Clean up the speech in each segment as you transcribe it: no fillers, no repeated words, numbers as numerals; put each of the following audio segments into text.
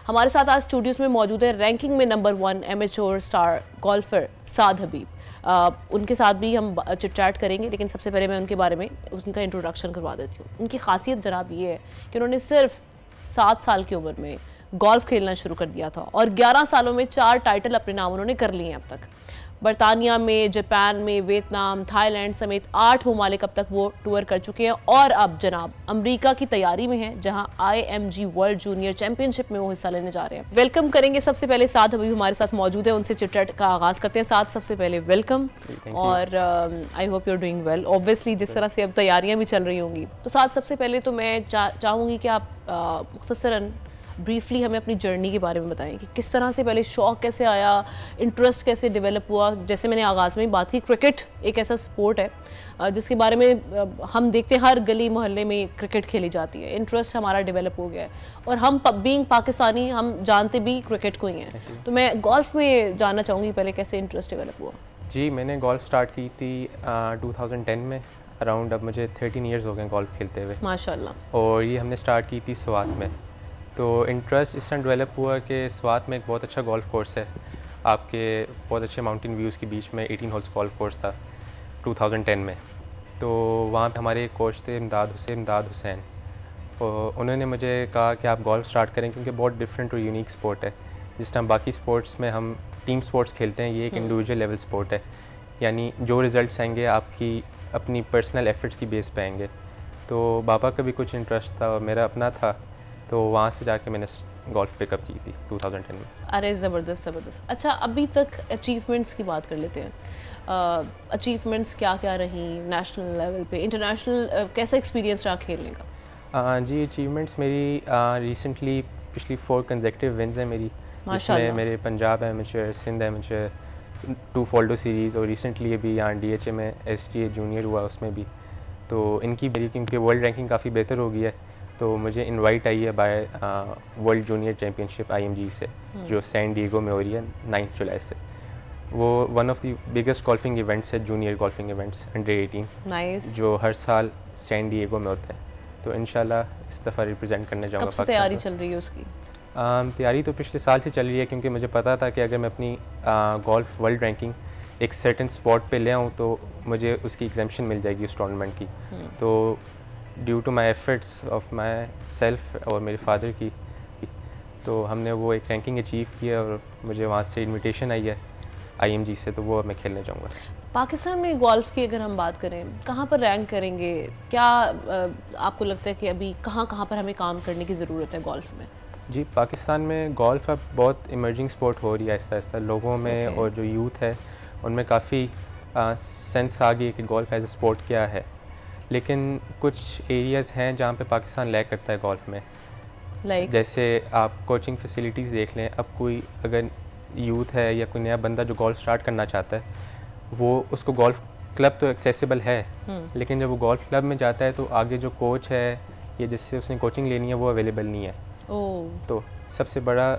हमारे साथ आज स्टूडियोज़ में मौजूद है रैंकिंग में नंबर 1 एमेच्योर स्टार गोल्फर साद हबीब। उनके साथ भी हम चिट चैट करेंगे, लेकिन सबसे पहले मैं उनके बारे में उनका इंट्रोडक्शन करवा देती हूँ। उनकी खासियत जनाब ये है कि उन्होंने सिर्फ 7 साल की उम्र में गोल्फ खेलना शुरू कर दिया था और 11 सालों में 4 टाइटल अपने नाम उन्होंने कर लिए हैं अब तक। बरतानिया में, जापान में, वियतनाम, थाईलैंड समेत 8 ममालिक अब तक वो टूर कर चुके हैं और अब जनाब अमेरिका की तैयारी में हैं, जहां IMG वर्ल्ड जूनियर चैंपियनशिप में वो हिस्सा लेने जा रहे हैं। वेलकम करेंगे सबसे पहले साद हबीब हमारे साथ मौजूद है, उनसे चिट-चैट का आगाज करते हैं। साद, सबसे पहले वेलकम और I hope you are doing well. Obviously जिस तरह से अब तैयारियां भी चल रही होंगी, तो साद सबसे पहले तो मैं चाहूँगी कि आप मुख्तसरन ब्रीफली हमें अपनी जर्नी के बारे में बताएं कि किस तरह से पहले शौक़ कैसे आया, इंटरेस्ट कैसे डेवलप हुआ। जैसे मैंने आगाज़ में बात की, क्रिकेट एक ऐसा स्पोर्ट है जिसके बारे में हम देखते हैं हर गली मोहल्ले में क्रिकेट खेली जाती है। इंटरेस्ट हमारा डेवलप हो गया है और हम बीइंग पाकिस्तानी हम जानते भी क्रिकेट को ही हैं। तो मैं गोल्फ में जानना चाहूँगी पहले कैसे इंटरेस्ट डेवलप हुआ। जी, मैंने गोल्फ स्टार्ट की थी 2010 में अराउंड। अब मुझे 13 ईयर्स हो गए गोल्फ खेलते हुए माशाल्लाह। और ये हमने स्टार्ट की थी स्वात में। तो इंटरेस्ट इस तरह डेवलप हुआ कि स्वात में एक बहुत अच्छा गोल्फ कोर्स है, आपके बहुत अच्छे माउंटेन व्यूज़ के बीच में 18 होल्स गोल्फ कोर्स था 2010 में। तो वहाँ पे हमारे एक कोच थे इमदाद हुसैन। तो उन्होंने मुझे कहा कि आप गोल्फ स्टार्ट करें क्योंकि बहुत डिफरेंट और यूनिक स्पोर्ट है। जिस तरह बाकी स्पोर्ट्स में हम टीम स्पोर्ट्स खेलते हैं, ये एक इंडिविजुअल लेवल स्पोर्ट है, यानी जो रिज़ल्ट्स आएंगे आपकी अपनी पर्सनल एफर्ट्स की बेस पे आएंगे। तो पापा का भी कुछ इंटरेस्ट था और मेरा अपना था, तो वहाँ से जाके मैंने गोल्फ पिकअप की थी 2010 में। अरे ज़बरदस्त। अच्छा, अभी तक अचीवमेंट्स की बात कर लेते हैं। अचीवमेंट्स क्या क्या रही नेशनल लेवल पे, इंटरनेशनल कैसा एक्सपीरियंस रहा खेलने का? जी, अचीवमेंट्स मेरी रिसेंटली पिछली 4 कंसेक्टिव विन्स हैं मेरी, जिसमें मेरे पंजाब एमेच्योर, सिंध एमेच्योर, 2 फोल्डो सीरीज़ और रिसेंटली अभी यहाँ DHA में SGA जूनियर हुआ उसमें भी। तो इनकी मेरी क्योंकि वर्ल्ड रैंकिंग काफ़ी बेहतर हो गई है, तो मुझे इनवाइट आई है by world junior championship IMG से, जो सैन डिएगो में हो रही है 9 जुलाई से। वो one of the biggest golfing events है, जूनियर गोल्फिंग इवेंट्स अंडर 18 जो हर साल सैन डिएगो में होता है। तो इंशाल्लाह इस दफ़ा रिप्रेजेंट करने जाऊँगा। कब से तैयारी चल रही है उसकी? तैयारी तो पिछले साल से चल रही है, क्योंकि मुझे पता था कि अगर मैं अपनी गोल्फ वर्ल्ड रैंकिंग एक सर्टेन स्पॉट पे ले आऊँ तो मुझे उसकी एग्जेम्पशन मिल जाएगी उस टूर्नामेंट की। तो due to my efforts of myself और मेरे फादर की, तो हमने वो एक रैंकिंग अचीव की है और मुझे वहाँ से इनविटेशन आई है IMG से, तो वो मैं खेलने जाऊँगा। पाकिस्तान में गोल्फ की अगर हम बात करें, कहाँ पर रैंक करेंगे? क्या आपको लगता है कि अभी कहाँ पर हमें काम करने की ज़रूरत है गोल्फ में? जी, पाकिस्तान में गोल्फ अब बहुत इमर्जिंग स्पोर्ट हो रही है आहिस्ता आहिस्ता लोगों में। और जो यूथ है उनमें काफ़ी सेंस आ गई कि गोल्फ एज ए स्पोर्ट क्या है। लेकिन कुछ एरियाज़ हैं जहाँ पे पाकिस्तान लैग करता है गोल्फ में। जैसे आप कोचिंग फैसिलिटीज़ देख लें। अब कोई अगर यूथ है या कोई नया बंदा जो गोल्फ स्टार्ट करना चाहता है, वो उसको गोल्फ क्लब तो एक्सेसिबल है, लेकिन जब वो गोल्फ क्लब में जाता है तो आगे जो कोच है या जिससे उसने कोचिंग लेनी है वो अवेलेबल नहीं है। तो सबसे बड़ा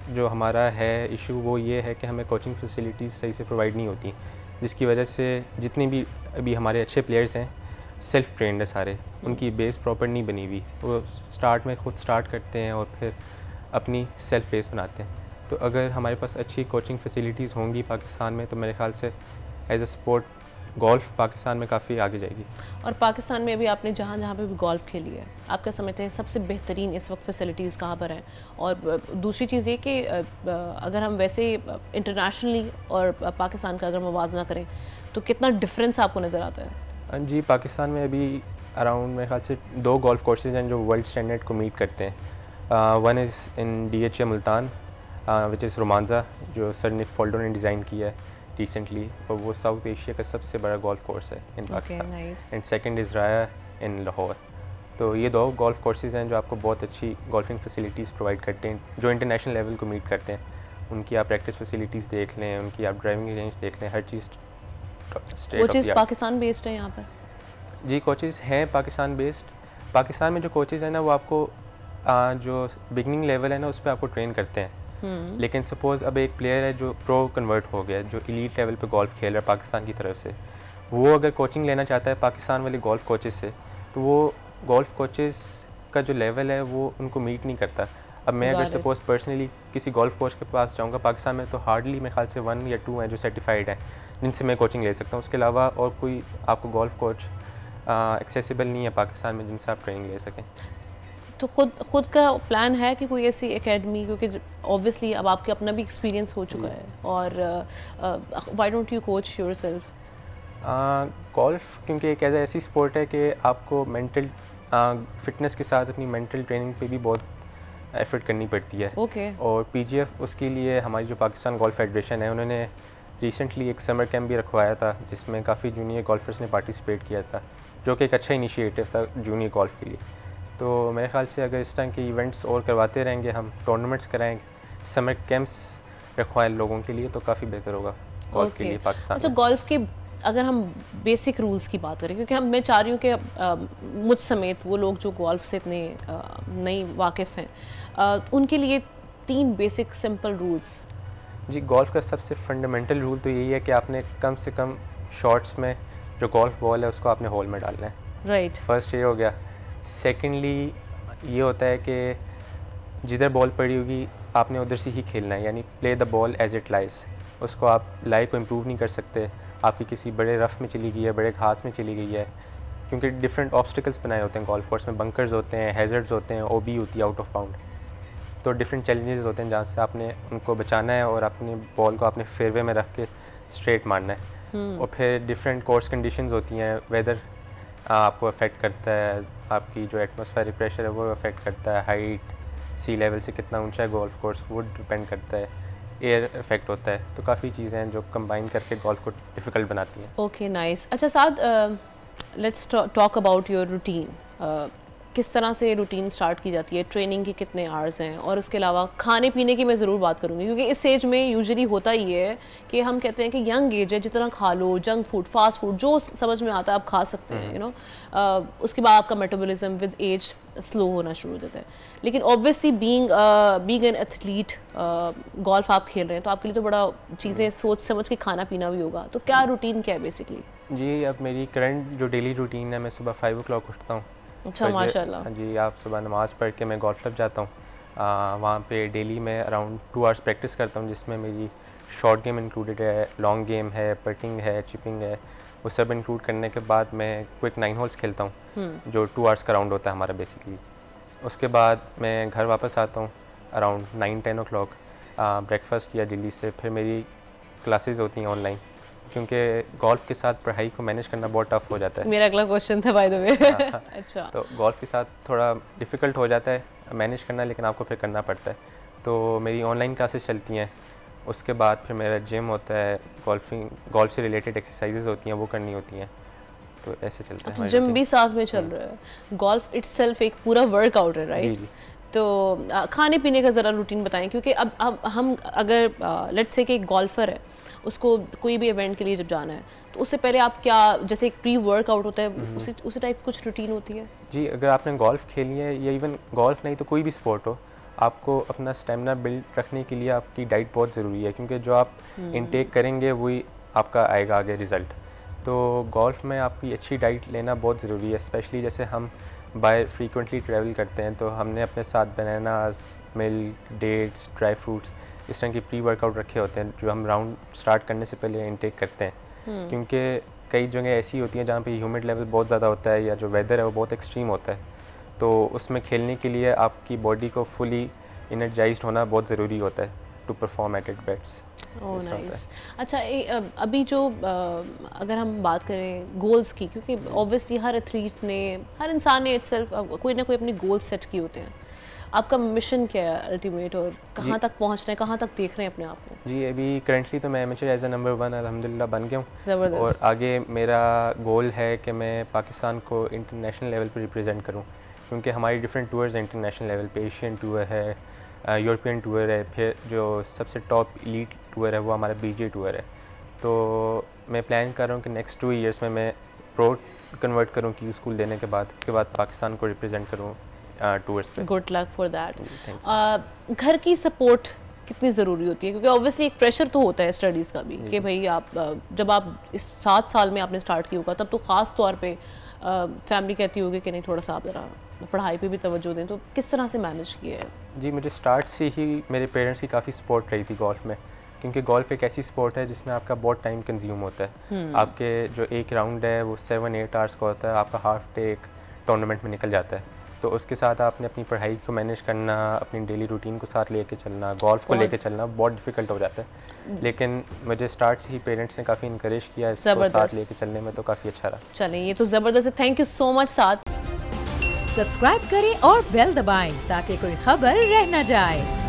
जो हमारा है इशू वो ये है कि हमें कोचिंग फैसिलिटीज़ सही से प्रोवाइड नहीं होती, जिसकी वजह से जितने भी अभी हमारे अच्छे प्लेयर्स हैं सेल्फ ट्रेंड है सारे, उनकी बेस प्रॉपर नहीं बनी हुई। वो स्टार्ट में खुद स्टार्ट करते हैं और फिर अपनी सेल्फ बेस बनाते हैं। तो अगर हमारे पास अच्छी कोचिंग फैसिलिटीज़ होंगी पाकिस्तान में, तो मेरे ख्याल से as a sport golf Pakistan में काफ़ी आगे जाएगी। और पाकिस्तान में अभी आपने जहाँ पे भी गोल्फ खेली है, आप क्या समझते हैं सबसे बेहतरीन इस वक्त फैसिलिटीज़ कहाँ पर हैं? और दूसरी चीज़ ये कि अगर हम वैसे इंटरनेशनली और पाकिस्तान का अगर मुवाजना करें तो कितना डिफरेंस आपको नज़र आता है? जी, पाकिस्तान में अभी अराउंड मेरे ख्याल से 2 गोल्फ कोर्सेज हैं जो वर्ल्ड स्टैंडर्ड को मीट करते हैं। One is in DHA Multan which is Romanza, जो सर निक फोल्डो ने डिज़ाइन किया है रिसेंटली, और वो साउथ एशिया का सबसे बड़ा गोल्फ कोर्स है इन पाकिस्तान। एंड सेकंड इज़ राया इन लाहौर। तो ये 2 गोल्फ कोर्सेज हैं जो आपको बहुत अच्छी गोल्फिंग फैसिलिटीज़ प्रोवाइड करते हैं, जो इंटरनेशनल लेवल को मीट करते हैं। उनकी आप प्रैक्टिस फैसिलिटीज़ देख लें, उनकी आप ड्राइविंग रेंज देख लें, हर चीज़ कोचेज़ पाकिस्तान बेस्ड है यहाँ पर? जी, कोचेज़ हैं पाकिस्तान बेस्ड। पाकिस्तान में जो कोचेज़ हैं ना, वो आपको जो बिगनिंग लेवल है ना उस पर आपको ट्रेन करते हैं। लेकिन सपोज़ अब एक प्लेयर है जो प्रो कन्वर्ट हो गया, जो एलीट लेवल पे गोल्फ खेल रहा है पाकिस्तान की तरफ से, वो अगर कोचिंग लेना चाहता है पाकिस्तान वाले गोल्फ कोचेज़ से, तो वो गोल्फ कोचेज़ का जो लेवल है वो उनको मीट नहीं करता। अब मैं अगर सपोज पर्सनली किसी गोल्फ कोच के पास जाऊंगा पाकिस्तान में, तो हार्डली मेरे ख्याल से 1 या 2 हैं जो सर्टिफाइड हैं जिनसे मैं कोचिंग ले सकता हूँ। उसके अलावा और कोई आपको गोल्फ कोच एक्सेसिबल नहीं है पाकिस्तान में जिनसे आप ट्रेनिंग ले सकें। तो खुद का प्लान है कि कोई ऐसी एकेडमी, क्योंकि ऑब्वियसली अब आपके अपना भी एक्सपीरियंस हो चुका है, और why don't you coach yourself? Golf क्योंकि एक ऐसी स्पोर्ट है कि आपको मेंटल फिटनेस के साथ अपनी मेंटल ट्रेनिंग पे भी बहुत एफर्ट करनी पड़ती है। और पीजीएफ उसके लिए हमारी जो पाकिस्तान गोल्फ फेडरेशन है उन्होंने रिसेंटली एक समर कैंप भी रखवाया था जिसमें काफ़ी जूनियर गोल्फर्स ने पार्टिसिपेट किया था, जो कि एक अच्छा इनिशिएटिव था जूनियर गोल्फ के लिए। तो मेरे ख्याल से अगर इस तरह के इवेंट्स और करवाते रहेंगे, हम टूर्नामेंट्स कराएंगे, समर कैंप्स रखवाएं लोगों के लिए, तो काफ़ी बेहतर होगा गोल्फ के लिए पाकिस्तान। अच्छा, गोल्फ के अगर हम बेसिक रूल्स की बात करें, क्योंकि मैं चाह रही हूँ कि मुझ समेत वो लोग जो गोल्फ से इतने नहीं वाकिफ़ हैं उनके लिए 3 बेसिक सिंपल रूल्स। जी, गोल्फ का सबसे फंडामेंटल रूल तो यही है कि आपने कम से कम शॉट्स में जो गोल्फ बॉल है उसको आपने होल में डालना है। राइट, फर्स्ट ये हो गया। सेकेंडली ये होता है कि जिधर बॉल पड़ी होगी आपने उधर से ही खेलना है, यानी play the ball as it lies. उसको आप लाई को इम्प्रूव नहीं कर सकते, आपकी किसी बड़े रफ़ में चली गई है, बड़े घास में चली गई है, क्योंकि डिफरेंट ऑब्स्टिकल्स बनाए होते हैं गोल्फ कोर्स में, बंकर्स होते हैं, हैज़र्ड्स होते हैं, ओबी होती है आउट ऑफ बाउंड, तो डिफरेंट चैलेंजेस होते हैं जहाँ से आपने उनको बचाना है और अपनी बॉल को आपने फेयरवे में रख के स्ट्रेट मारना है। और फिर डिफरेंट कोर्स कंडीशंस होती हैं, वेदर आपको अफेक्ट करता है, आपकी जो एटमॉस्फेरिक प्रेशर है वो अफेक्ट करता है, हाइट, सी लेवल से कितना ऊंचा है गोल्फ कोर्स वो डिपेंड करता है, एयर इफेक्ट होता है, तो काफ़ी चीज़ें हैं जो कंबाइन करके गोल्फ को डिफ़िकल्ट बनाती हैं। Okay, nice. अच्छा Saad, let's talk about your routine. किस तरह से रूटीन स्टार्ट की जाती है, ट्रेनिंग के कितने आवर्स हैं, और उसके अलावा खाने पीने की मैं ज़रूर बात करूँगी, क्योंकि इस एज में यूजुअली होता ही है कि हम कहते हैं कि यंग एज है, जितना खा लो, जंक फूड, फास्ट फूड, जो समझ में आता है आप खा सकते हैं, यू नो। उसके बाद आपका मेटाबॉलिज्म विद एज स्लो होना शुरू हो जाता है। लेकिन obviously being an athlete, golf आप खेल रहे हैं, तो आपके लिए तो बड़ा चीज़ें सोच समझ के खाना पीना भी होगा, तो क्या रूटीन क्या है बेसिकली? जी, अब मेरी करंट जो डेली रूटीन है, मैं सुबह 5 o'clock उठता हूँ। अच्छा, माशाल्लाह। जी, आप सुबह नमाज़ पढ़ के मैं गोल्फ क्लब जाता हूँ। वहाँ पे डेली मैं अराउंड 2 आवर्स प्रैक्टिस करता हूँ, जिसमें मेरी शॉर्ट गेम इंक्लूडेड है, लॉन्ग गेम है, पटिंग है, चिपिंग है, वो सब इंक्लूड करने के बाद मैं क्विक 9 होल्स खेलता हूँ, जो 2 आवर्स का राउंड होता है हमारा बेसिकली। उसके बाद मैं घर वापस आता हूँ अराउंड 9-10 o'clock, ब्रेकफास्ट किया जल्दी से, फिर मेरी क्लासेस होती हैं ऑनलाइन, क्योंकि गोल्फ के साथ पढ़ाई को मैनेज करना बहुत टफ हो जाता है। मेरा अगला क्वेश्चन था बाय द वे। अच्छा, तो गोल्फ के साथ थोड़ा डिफ़िकल्ट हो जाता है मैनेज करना, लेकिन आपको फिर करना पड़ता है। तो मेरी ऑनलाइन क्लासेस चलती हैं, उसके बाद फिर मेरा जिम होता है, गोल्फ से रिलेटेड एक्सरसाइजेज होती हैं वो करनी होती हैं, तो ऐसे चलता है। जिम भी साथ में चल रहा है, गोल्फ इटसेल्फ एक पूरा वर्कआउट है, राइट? जी। तो खाने पीने का ज़रा रूटीन बताएं, क्योंकि अब हम अगर लेट्स से कि एक गोल्फर है, उसको कोई भी इवेंट के लिए जब जाना है, तो उससे पहले आप क्या, जैसे एक प्री वर्कआउट होता है, उसी टाइप कुछ रूटीन होती है? जी, अगर आपने गोल्फ खेली है, या इवन गोल्फ नहीं तो कोई भी स्पोर्ट हो, आपको अपना स्टेमिना बिल्ड रखने के लिए आपकी डाइट बहुत ज़रूरी है, क्योंकि जो आप इनटेक करेंगे वही आपका आएगा आगे रिज़ल्ट। तो गोल्फ में आपकी अच्छी डाइट लेना बहुत ज़रूरी है, स्पेशली जैसे हम बाय फ्रीक्वेंटली ट्रैवल करते हैं, तो हमने अपने साथ bananas, milk, dates, dry fruits, इस तरह की प्री वर्कआउट रखे होते हैं जो हम राउंड स्टार्ट करने से पहले इनटेक करते हैं, क्योंकि कई जगह ऐसी होती हैं जहाँ पे ह्यूमिड लेवल बहुत ज़्यादा होता है, या जो वेदर है वो बहुत एक्सट्रीम होता है, तो उसमें खेलने के लिए आपकी बॉडी को फुली एनर्जाइज्ड होना बहुत ज़रूरी होता है to perform at it best. Oh nice. अच्छा, अभी जो अगर हम बात करें गोल्स की, क्योंकि ऑब्वियसली हर एथलीट ने, हर इंसान ने इटसेल्फ कोई ना कोई अपनी गोल सेट की होते हैं, आपका मिशन क्या है अल्टीमेट, और कहाँ तक पहुँचना है, कहाँ तक देख रहे हैं अपने आप को? जी, अभी करंटली तो मैं एमेचर एज ए नंबर 1 अल्हम्दुलिल्लाह बन गया हूँ, ज़बरदस्त। और आगे मेरा गोल है कि मैं पाकिस्तान को इंटरनेशनल लेवल पर रिप्रेजेंट करूँ, क्योंकि हमारी डिफरेंट टूर्स हैं इंटरनेशनल लेवल पे, एशियन टूर है, यूरोपियन टूर है, फिर जो सबसे टॉप एलीट टूर है वो हमारा बीजे टूर है। तो मैं प्लान कर रहा हूँ कि नेक्स्ट 2 ईयर्स में मैं प्रो कन्वर्ट करूँ क्यू स्कूल देने के बाद, उसके बाद पाकिस्तान को रिप्रेजेंट करूँ टूर्स पे। Good luck for that. घर की सपोर्ट कितनी ज़रूरी होती है, क्योंकि ऑब्वियसली एक प्रेशर तो होता है स्टडीज़ का भी कि भाई आप जब आप इस 7 साल में आपने स्टार्ट किया होगा, तब तो ख़ास तौर पे फैमिली कहती होगी कि नहीं थोड़ा सा आप ज़रा पढ़ाई पे भी तवज्जो दें, तो किस तरह से मैनेज किया है? जी, मुझे स्टार्ट से ही मेरे पेरेंट्स की काफ़ी सपोर्ट रही थी गोल्फ में, क्योंकि गोल्फ एक ऐसी स्पोर्ट है जिसमें आपका बहुत टाइम कंज्यूम होता है। आपके जो एक राउंड है वो 7-8 आवर्स का होता है, आपका हाफ डे एक टूर्नामेंट में निकल जाता है। तो उसके साथ आपने अपनी पढ़ाई को मैनेज करना, अपनी डेली रूटीन को साथ लेके चलना, गोल्फ को लेके चलना बहुत डिफ़िकल्ट हो जाता है। लेकिन मुझे स्टार्ट से ही पेरेंट्स ने काफ़ी इंकरेज किया इसको साथ लेके चलने में, तो काफ़ी अच्छा रहा। चलें, ये तो ज़बरदस्त है। Thank you so much. साथ सब्सक्राइब करें और बेल दबाएं ताकि कोई खबर रह न जाए।